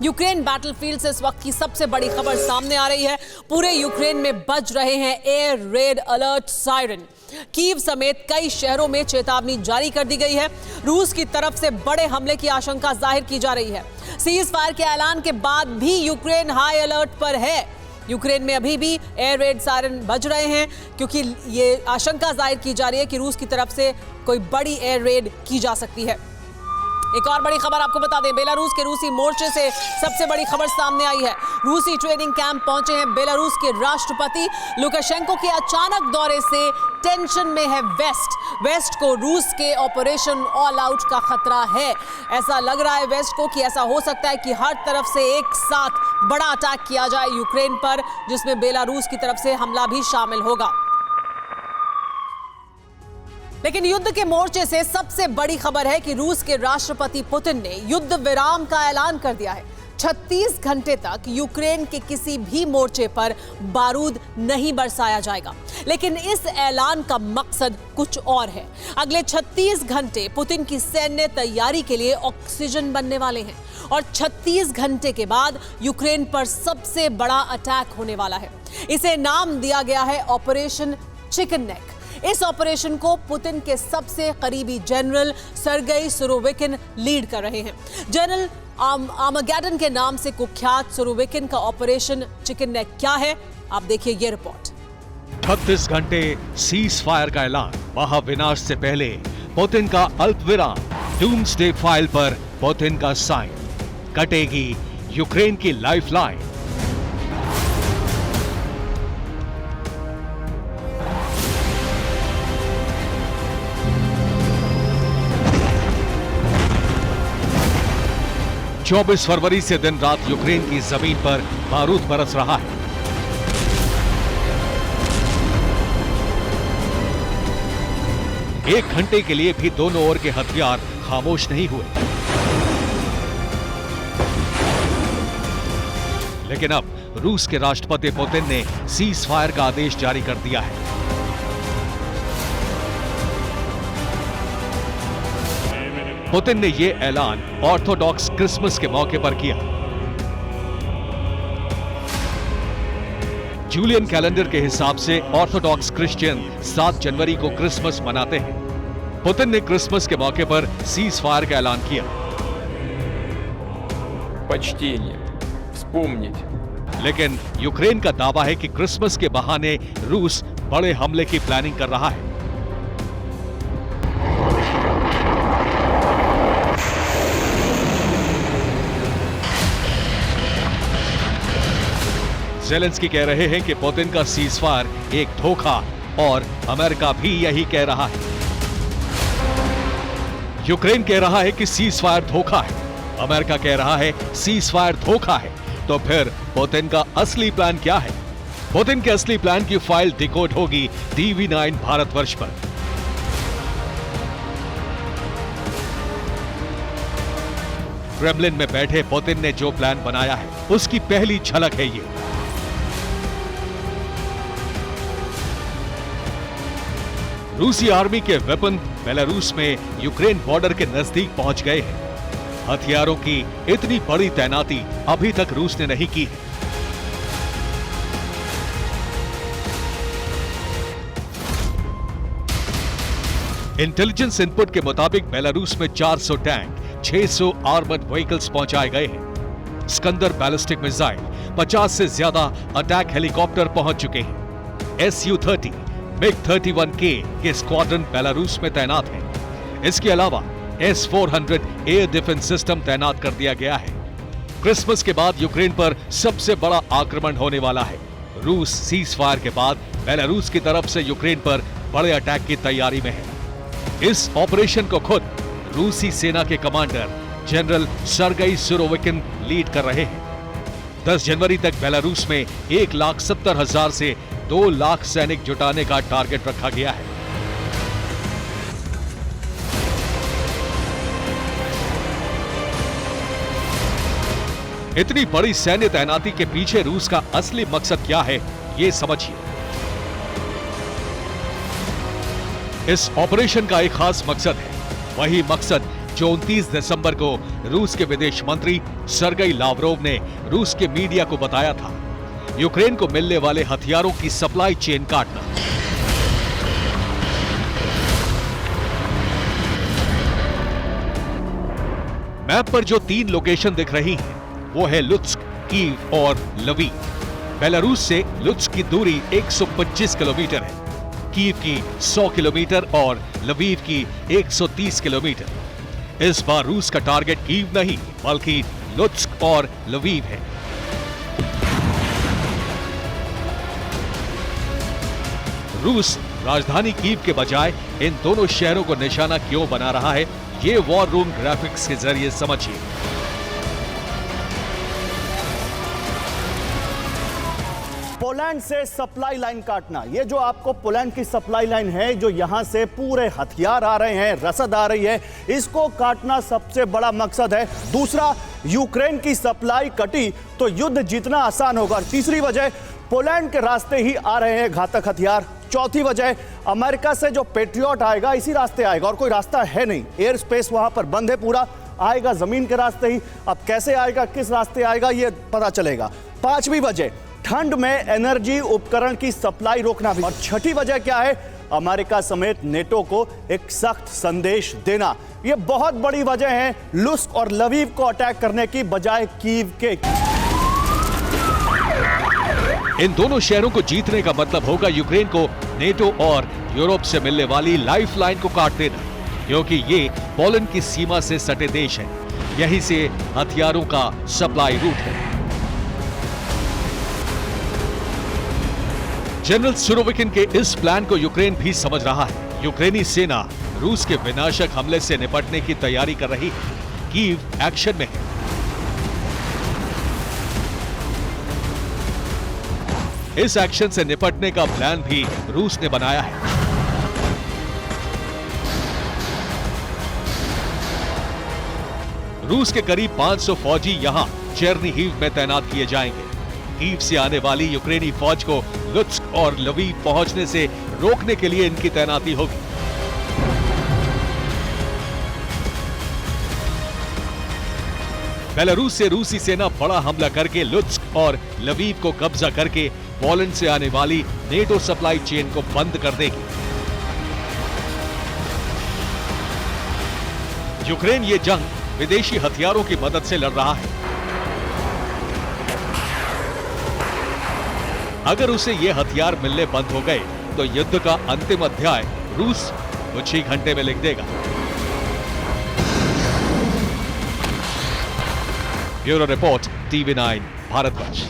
Ukraine battlefield से इस वक्त की सबसे बड़ी खबर सामने आ रही है। पूरे यूक्रेन में बज रहे हैं air red alert siren. Kyiv समेत कई शहरों में चेतावनी जारी कर दी गई है। रूस की तरफ से बड़े हमले की आशंका जाहिर की जा रही है। सीज फायर के ऐलान के बाद भी यूक्रेन हाई अलर्ट पर है। यूक्रेन में अभी भी एयर रेड सायरन बज रहे हैं क्योंकि ये आशंका जाहिर की जा रही है कि रूस की तरफ से कोई बड़ी एयर रेड की जा सकती है। एक और बड़ी खबर आपको बता दें, बेलारूस के रूसी मोर्चे से सबसे बड़ी खबर सामने आई है। रूसी ट्रेनिंग कैंप पहुंचे हैं बेलारूस के राष्ट्रपति। लुकाशेंको के अचानक दौरे से टेंशन में है वेस्ट को रूस के ऑपरेशन ऑल आउट का खतरा है। ऐसा लग रहा है वेस्ट को कि ऐसा हो सकता है कि हर तरफ से एक साथ बड़ा अटैक किया जाए यूक्रेन पर, जिसमें बेलारूस की तरफ से हमला भी शामिल होगा। लेकिन युद्ध के मोर्चे से सबसे बड़ी खबर है कि रूस के राष्ट्रपति पुतिन ने युद्ध विराम का ऐलान कर दिया है। 36 घंटे तक यूक्रेन के किसी भी मोर्चे पर बारूद नहीं बरसाया जाएगा। लेकिन इस ऐलान का मकसद कुछ और है। अगले 36 घंटे पुतिन की सैन्य तैयारी के लिए ऑक्सीजन बनने वाले हैं और 36 घंटे के बाद यूक्रेन पर सबसे बड़ा अटैक होने वाला है। इसे नाम दिया गया है ऑपरेशन चिकन नेक। इस ऑपरेशन को पुतिन के सबसे करीबी जनरल सर्गेई सुरोविकिन लीड कर रहे हैं। जनरल आर्मागेडन के नाम से कुख्यात सुरोविकिन का ऑपरेशन चिकन नेक क्या है, आप देखिए ये रिपोर्ट। 36 घंटे सीज फायर का ऐलान, महाविनाश से पहले पुतिन का अल्प विराम, डूम्सडे फाइल पर पुतिन का साइन, कटेगी यूक्रेन की लाइफलाइन। चौबीस फरवरी से दिन रात यूक्रेन की जमीन पर बारूद बरस रहा है। एक घंटे के लिए भी दोनों ओर के हथियार खामोश नहीं हुए। लेकिन अब रूस के राष्ट्रपति पुतिन ने सीज फायर का आदेश जारी कर दिया है। पुतिन ने यह ऐलान ऑर्थोडॉक्स क्रिसमस के मौके पर किया। जूलियन कैलेंडर के हिसाब से ऑर्थोडॉक्स क्रिश्चियन 7 जनवरी को क्रिसमस मनाते हैं। पुतिन ने क्रिसमस के मौके पर सीज फायर का ऐलान किया। लेकिन यूक्रेन का दावा है कि क्रिसमस के बहाने रूस बड़े हमले की प्लानिंग कर रहा है। ज़ेलेंस्की कह रहे हैं कि पुतिन का सीज फायर एक धोखा और अमेरिका भी यही कह रहा है। यूक्रेन कह रहा है कि सीज फायर धोखा है, अमेरिका कह रहा है सीज फायर धोखा है। तो फिर पुतिन का असली प्लान क्या है? पुतिन के असली प्लान की फाइल डिकोड होगी टीवी9 भारतवर्ष पर। क्रेमलिन में बैठे पुतिन ने जो प्लान बनाया है उसकी पहली झलक है ये। रूसी आर्मी के वेपन बेलारूस में यूक्रेन बॉर्डर के नजदीक पहुंच गए हैं। हथियारों की इतनी बड़ी तैनाती अभी तक रूस ने नहीं की है। इंटेलिजेंस इनपुट के मुताबिक बेलारूस में 400 टैंक, 600 आर्मर्ड व्हीकल्स पहुंचाए गए हैं। स्कंदर बैलिस्टिक मिसाइल, 50 से ज्यादा अटैक हेलीकॉप्टर पहुंच चुके हैं। Su-30 MiG-31K के स्क्वाड्रन बेलारूस में तैनात हैं। इसके अलावा S-400 एयर डिफेंस सिस्टम तैनात कर दिया गया है। क्रिसमस के बाद यूक्रेन पर सबसे बड़ा आक्रमण होने वाला है। रूस सीज फायर के बाद बेलारूस की तरफ से यूक्रेन पर बड़े अटैक की तैयारी में है। इस ऑपरेशन को खुद रूसी सेना के commander general Sergei Surovikin lead कर रहे हैं। 10 जनवरी तक बेलारूस में 1,70,000 से 2 लाख सैनिक जुटाने का टारगेट रखा गया है। इतनी बड़ी सैन्य तैनाती के पीछे रूस का असली मकसद क्या है, ये समझिए। इस ऑपरेशन का एक खास मकसद है, वही मकसद जो 29 दिसंबर को रूस के विदेश मंत्री सर्गेई लावरोव ने रूस के मीडिया को बताया था। यूक्रेन को मिलने वाले हथियारों की सप्लाई चेन काटना। मैप पर जो 3 लोकेशन दिख रही हैं, वो है लुत्स्क, कीव और लवीव। बेलारूस से लुत्स्क की दूरी 125 किलोमीटर है, कीव की 100 किलोमीटर और लवीव की 130 किलोमीटर। इस बार रूस का टारगेट कीव नहीं बल्कि लुत्स्क और लवीव है। रूस राजधानी कीव के बजाय इन दोनों शहरों को निशाना क्यों बना रहा है, ये वॉर रूम ग्राफिक्स के जरिए समझिए। पोलैंड से सप्लाई लाइन काटना, ये जो आपको पोलैंड की सप्लाई लाइन है, जो यहां से पूरे हथियार आ रहे हैं, रसद आ रही है, इसको काटना सबसे बड़ा मकसद है। दूसरा, यूक्रेन की सप्लाई कटी तो युद्ध जीतना आसान होगा। तीसरी वजह, पोलैंड के रास्ते ही आ रहे हैं घातक हथियार। चौथी वजह, अमेरिका से जो पेट्रियट आएगा इसी रास्ते आएगा और कोई रास्ता है नहीं, एयर स्पेस वहां पर बंद है पूरा, आएगा जमीन के रास्ते ही। अब कैसे आएगा, किस रास्ते आएगा, ये पता चलेगा। पांचवी वजह, ठंड में एनर्जी उपकरण की सप्लाई रोकना भी। और छठी वजह क्या है, अमेरिका समेत नेटो को एक सख्त संदेश देना। ये बहुत बड़ी वजह है लुत्स्क और लवीव को अटैक करने की बजाय कीव के। इन दोनों शहरों को जीतने का मतलब होगा यूक्रेन को नेटो और यूरोप से मिलने वाली लाइफलाइन को काट देना, क्योंकि ये पोलैंड की सीमा से सटे देश हैं। यहीं से हथियारों का सप्लाई रूट है। जनरल सुरोविकिन के इस प्लान को यूक्रेन भी समझ रहा है। यूक्रेनी सेना रूस के विनाशक हमले से निपटने की तैयारी कर रही है। कीव एक्शन में है। इस एक्शन से निपटने का प्लान भी रूस ने बनाया है। रूस के करीब 500 फौजी यहां चेर्निहिव में तैनात किए जाएंगे। कीव से आने वाली यूक्रेनी फौज को लुत्स्क और लवीव पहुंचने से रोकने के लिए इनकी तैनाती होगी। बेलारूस से रूसी सेना बड़ा हमला करके लुत्स्क और लवीव को कब्जा करके पोलैंड से आने वाली नेटो सप्लाई चेन को बंद कर देगी। यूक्रेन ये जंग विदेशी हथियारों की मदद से लड़ रहा है। अगर उसे ये हथियार मिलने बंद हो गए तो युद्ध का अंतिम अध्याय रूस कुछ ही घंटे में लिख देगा। Bureau report, TV9 Bharatvarsh.